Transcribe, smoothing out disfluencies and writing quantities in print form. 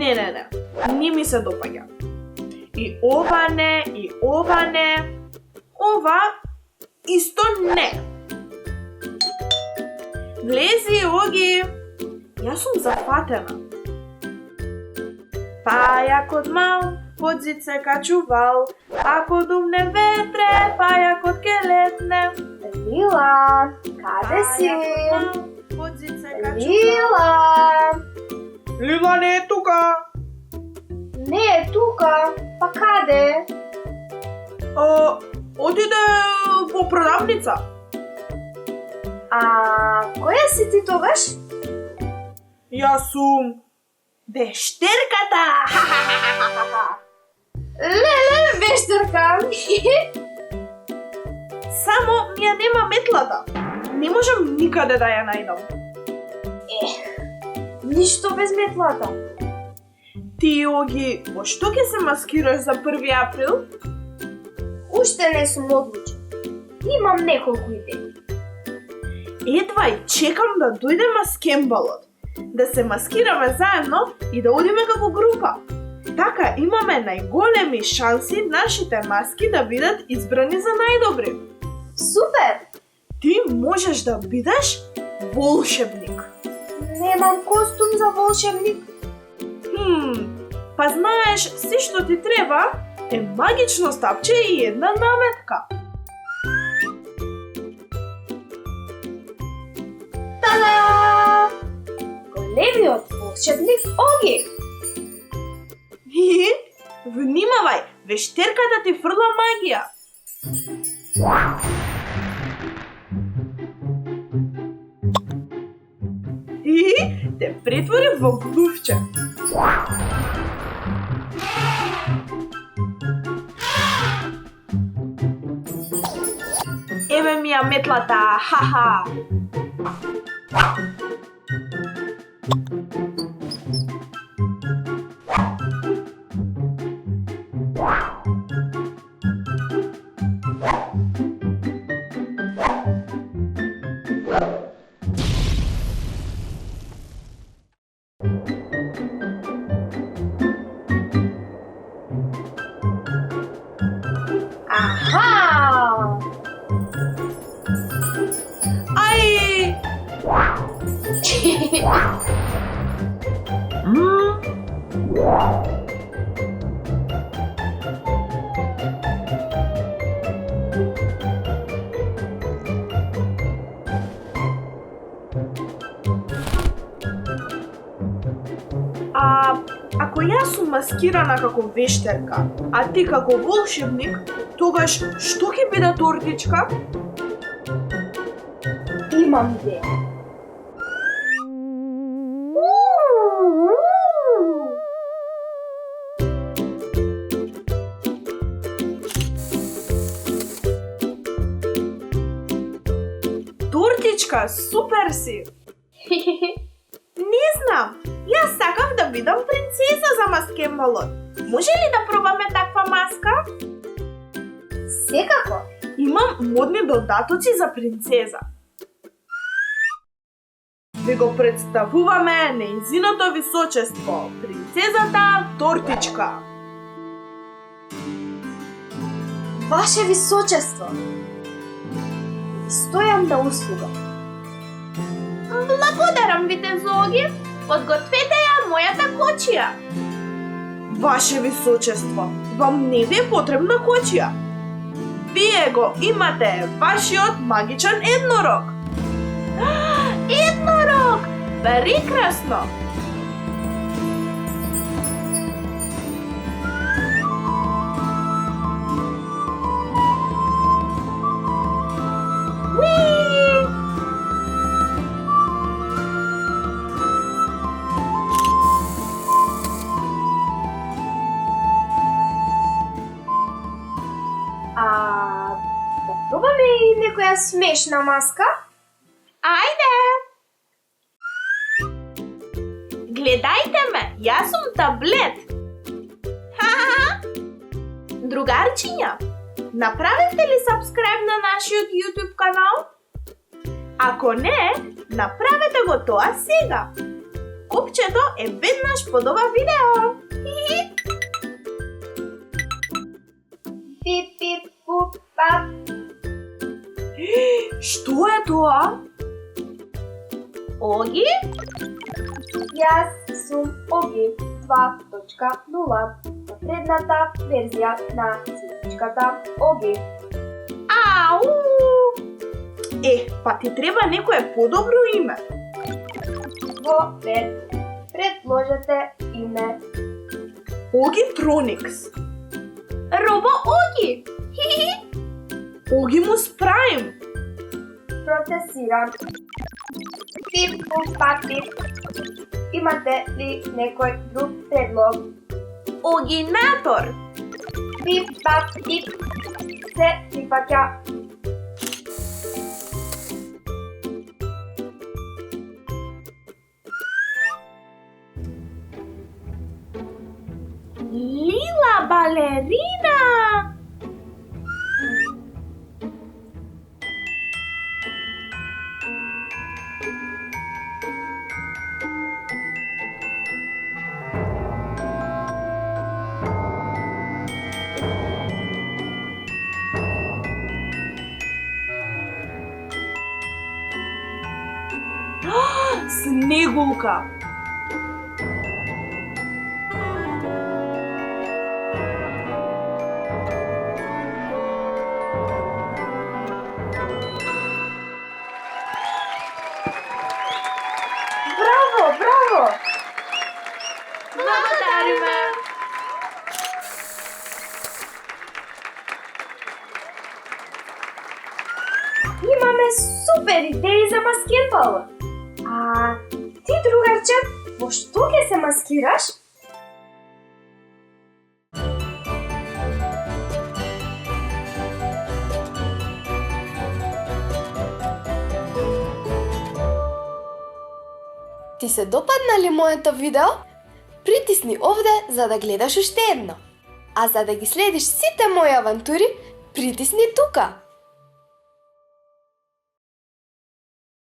Не. Не ми се допаѓа. И ова не, и ова не. Ова исто не. Влези, Оги. Јас сум зафатена. Пајакот мал, под зид се качувал. Ако думне ветре, пајакот ке летне. Лила, каде си? Пајакот мал, под зид се качувал. Лила! Лила не е тука. Не е тука. Па каде? Отиде во продавница. А која си ти тогаш? Јас сум вештерката. Леле, вештерка. Само ми ја нема метлата. Не можам никаде да ја најдам. Ништо без метлата. Ти, Оги, во што ќе се маскираш за 1 април? Уште не сум одлучен. Имам неколку идеи. Едва и чекам да дојде маскембалот. Да се маскираме заедно и да одиме како група. Така имаме најголеми шанси нашите маски да бидат избрани за најдобри. Супер! Ти можеш да бидеш волшебник. Немам костум за волшебник. Па знаеш, се што ти треба е магично стапче и една наметка. Та-да! Големиот волшебник Оги. И внимавај, вештерката ти фрла магија. И те претвори во глувче. Еве ми ја метлата, ха-ха. Аха! Ај! Ако јас сум маскирана како вештерка, а ти како волшебник, тогаш што ќе биде тортичка? Имам идеја. Тортичка, супер си! Не знам, јас сакав да бидам принцеза за маскембалот. Може ли да пробаме таква маска? Секако. Имам модни додатоци за принцеза. Ви го представуваме нејзиното височество, принцезата Тортичка. Ваше височество. Стојам да услугам. Благодарам, витезоги. Подгответе ја мојата кочија. Ваше височество, вам не ви е потребна кочија. Вие го имате вашиот магичен еднорог. Еднорог! Прекрасно! Да пробаме и некоја смешна маска? Ајде! Гледајте ме, јас сум таблет. Ха-ха-ха! Другарчиња, направивте ли сабскрајб на нашиот YouTube канал? Ако не, направете го тоа сега. копчето е веднаш под ова видео. Пип, пип, пуп, пап. Што е тоа? Оги? Јас сум Оги 2.0, напредната верзија на синичката Оги. Ау! Па ти треба некое подобро име. Во ред, предложете име. Огитроникс. Робо Оги. Огимус Прайм. Процесирам. Пип, пуп, пап, пип. Имате ли некој друг предлог? Огинатор. Пип, пап, пип. Се прифаќа. Лила балерина. Снегулка. Браво, браво! Благодариме. Имаме супер идеи за маскирбалот. А ти, другарче, во што ќе се маскираш? Ти се допадна ли моето видео? Притисни овде за да гледаш уште едно. А за да ги следиш сите мои авантури, притисни тука.